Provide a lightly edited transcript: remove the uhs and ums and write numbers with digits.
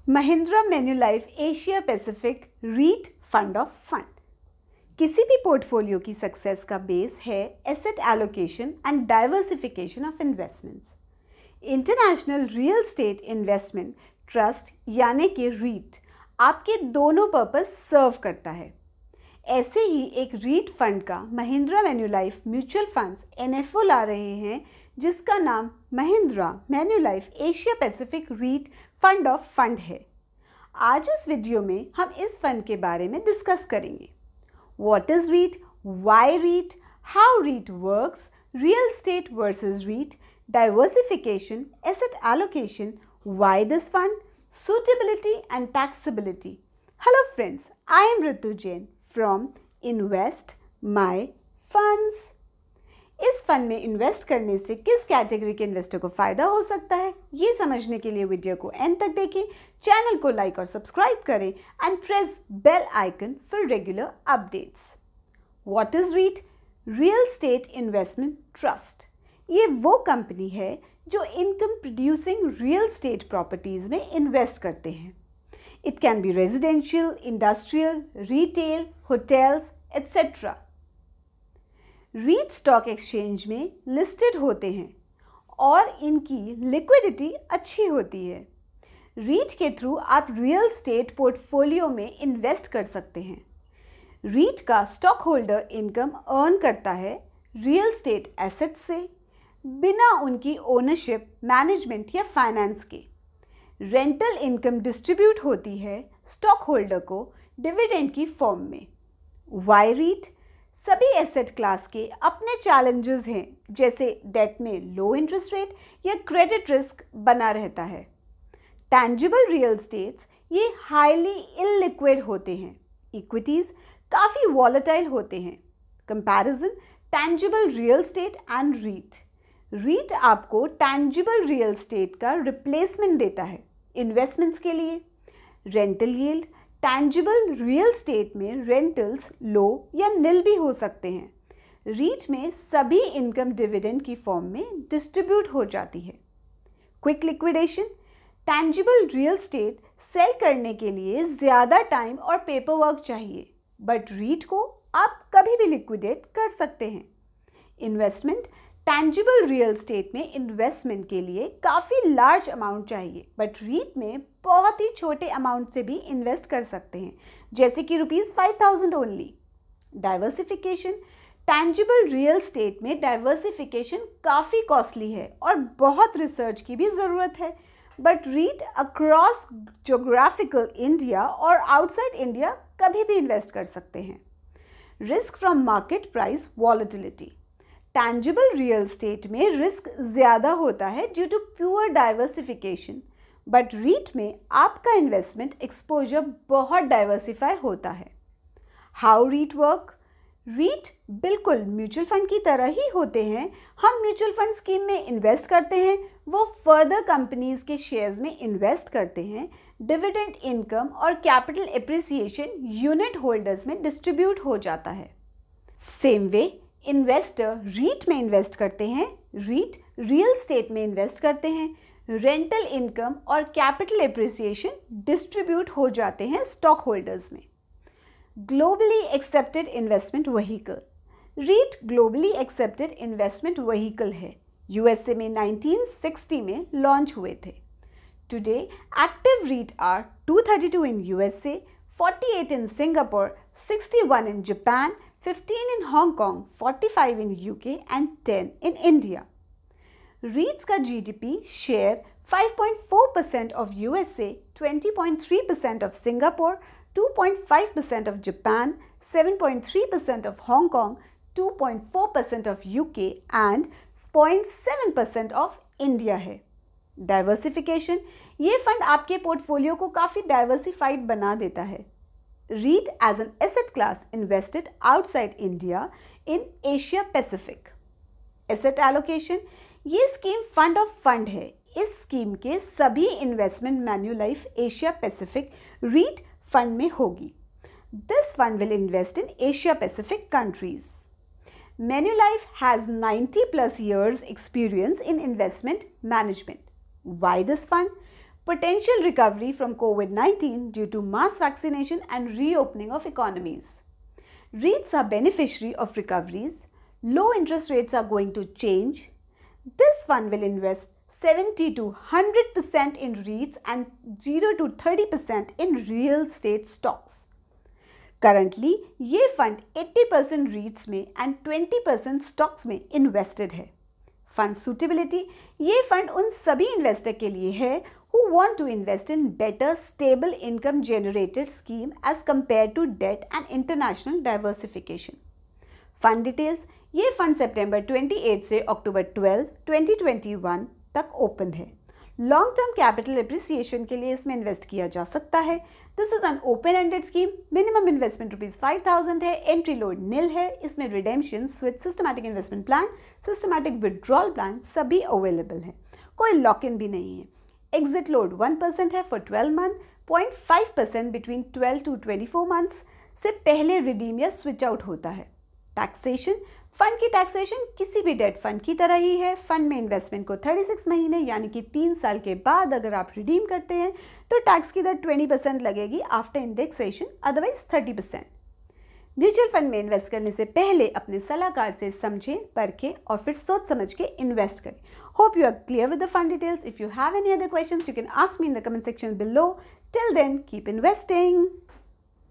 Mahindra Manulife Asia Pacific REIT fund of fund. किसी भी portfolio की सक्सेस का बेस है asset allocation and diversification of investments. International real estate investment trust यानी कि रीट आपके दोनों पर्पस सर्व करता है। ऐसे ही एक रीट फंड का Mahindra Manulife mutual funds NFO ला रहे हैं, जिसका नाम Mahindra Manulife Asia Pacific REIT fund of fund है। आज इस वीडियो में हम इस फंड के बारे में डिस्कस करेंगे। What is REIT, why REIT, how REIT works, real estate versus REIT, diversification, asset allocation, why this fund, suitability and taxability. Hello friends, I am Ritu Jain from InvestMyFunds. इस fund में invest करने से किस category के investor को फायदा हो सकता है, ये समझने के लिए वीडियो को एंड तक देखें, चैनल को लाइक और सब्सक्राइब करें and press bell icon for regular updates. What is REIT? Real estate investment trust. ये वो कंपनी है जो income producing real estate properties में इन्वेस्ट करते हैं। It can be residential, industrial, retail, hotels etcetera. REIT stock exchange में listed होते हैं और इनकी लिक्विडिटी अच्छी होती है। रीट के थ्रू आप रियल एस्टेट पोर्टफोलियो में इन्वेस्ट कर सकते हैं। रीट का स्टॉक होल्डर इनकम अर्न करता है रियल एस्टेट एसेट से बिना उनकी ओनरशिप, मैनेजमेंट या फाइनेंस के। रेंटल इनकम डिस्ट्रीब्यूट होती है स्टॉक होल्डर को डिविडेंड की फॉर्म में। वाई रीट? सभी एसेट क्लास के अपने चैलेंजेस हैं, जैसे डेट में लो इंटरेस्ट रेट या क्रेडिट रिस्क बना रहता है। टैंजिबल रियल एस्टेट्स ये हाईली इलिक्विड होते हैं। इक्विटीज काफ़ी वॉलेटाइल होते हैं। Comparison tangible real estate and REIT. REIT आपको टैंजिबल रियल एस्टेट का रिप्लेसमेंट देता है इन्वेस्टमेंट्स के लिए। Rental yield, tangible real estate में रेंटल्स लो या निल भी हो सकते हैं। रीट में सभी इनकम डिविडेंड की फॉर्म में डिस्ट्रीब्यूट हो जाती है। Quick liquidation, tangible real estate sell करने के लिए ज़्यादा टाइम और पेपर वर्क चाहिए, बट रीट को आप कभी भी लिक्विडेट कर सकते हैं। इन्वेस्टमेंट, टैंजिबल रियल एस्टेट में इन्वेस्टमेंट के लिए काफ़ी लार्ज अमाउंट चाहिए, बट रीट में बहुत ही छोटे अमाउंट से भी इन्वेस्ट कर सकते हैं, जैसे कि ₹5,000 only. Diversification, tangible real estate में डाइवर्सिफिकेशन काफ़ी कॉस्टली है और बहुत रिसर्च की भी ज़रूरत है, but REIT across geographical India और आउटसाइड इंडिया कभी भी इन्वेस्ट कर सकते हैं। Risk from market price volatility, tangible real estate में रिस्क ज़्यादा होता है due to pure diversification, but REIT में आपका इन्वेस्टमेंट एक्सपोजर बहुत डाइवर्सिफाई होता है। How REET work? रीट बिल्कुल म्यूचुअल फंड की तरह ही होते हैं। हम म्यूचुअल फंड स्कीम में इन्वेस्ट करते हैं, वो फर्दर कंपनीज के शेयर्स में इन्वेस्ट करते हैं। डिविडेंड इनकम और कैपिटल एप्रिसिएशन यूनिट होल्डर्स में डिस्ट्रीब्यूट हो जाता है। सेम वे इन्वेस्टर रीट में इन्वेस्ट करते हैं, रीट रियल एस्टेट में इन्वेस्ट करते हैं। रेंटल इनकम और कैपिटल एप्रिसिएशन डिस्ट्रीब्यूट हो जाते हैं स्टॉक होल्डर्स में। Globally accepted investment vehicle, REIT globally accepted investment vehicle है। यूएसए में 1960 में लॉन्च हुए थे। Today active REIT are 232 in USA, 48 in Singapore, 61 in Japan, 15 in Hong Kong, 45 in UK and 10 in India. REITs का GDP share 5.4% of USA, 20.3% of Singapore, 2.5% of Japan, 7.3% of Hong Kong, 2.4% of UK and 0.7% of India है। Diversification, ये fund आपके portfolio को काफ़ी diversified बना देता है। REIT as an asset class invested outside India in Asia Pacific. Asset allocation, ये scheme fund of fund है। इस स्कीम के सभी investment Manulife Asia Pacific REIT fund में होगी। This fund will invest in Asia Pacific countries. Manulife has 90 plus years experience in investment management. Why this fund? potential recovery from COVID-19 due to mass vaccination and reopening of economies. REITs are beneficiary of recoveries. Low interest rates are going to change. This fund will invest 70 to 100% in REITs and 0 to 30% in real estate stocks. Currently ये fund 80% रीट्स में and 20% stocks में invested है. Fund suitability, ये fund उन सभी investor के लिए है who want to invest in better stable income generated scheme as compared to debt and international diversification. Fund details, ये फंड सितंबर 28 से अक्टूबर 12, 2021 तक ओपन है. लॉन्ग टर्म कैपिटल एप्रिसिएशन के लिए इसमें इन्वेस्ट किया जा सकता है. This is an open ended scheme. Minimum investment ₹5,000 है. एंट्री लोड निल है. इसमें redemption with systematic investment plan, systematic withdrawal plan सभी अवेलेबल है. कोई लॉक इन भी नहीं है. एग्जिट लोड 1% है for 12 month, 0.5% between 12 to 24 months से पहले रिडीम या स्विच आउट होता है. टैक्सेशन, फंड की टैक्सेशन किसी भी डेट फंड की तरह ही है. फंड में इन्वेस्टमेंट को 36 महीने यानी कि 3 साल के बाद अगर आप रिडीम करते हैं तो टैक्स की दर 20% लगेगी after indexation, otherwise 30%. Mutual fund में इन्वेस्ट करने से पहले अपने सलाहकार से समझें, परखें और फिर सोच समझ के इन्वेस्ट करें. Hope you are clear with the fund details. If you have any other questions you can ask me in the comment section below. Till then keep investing.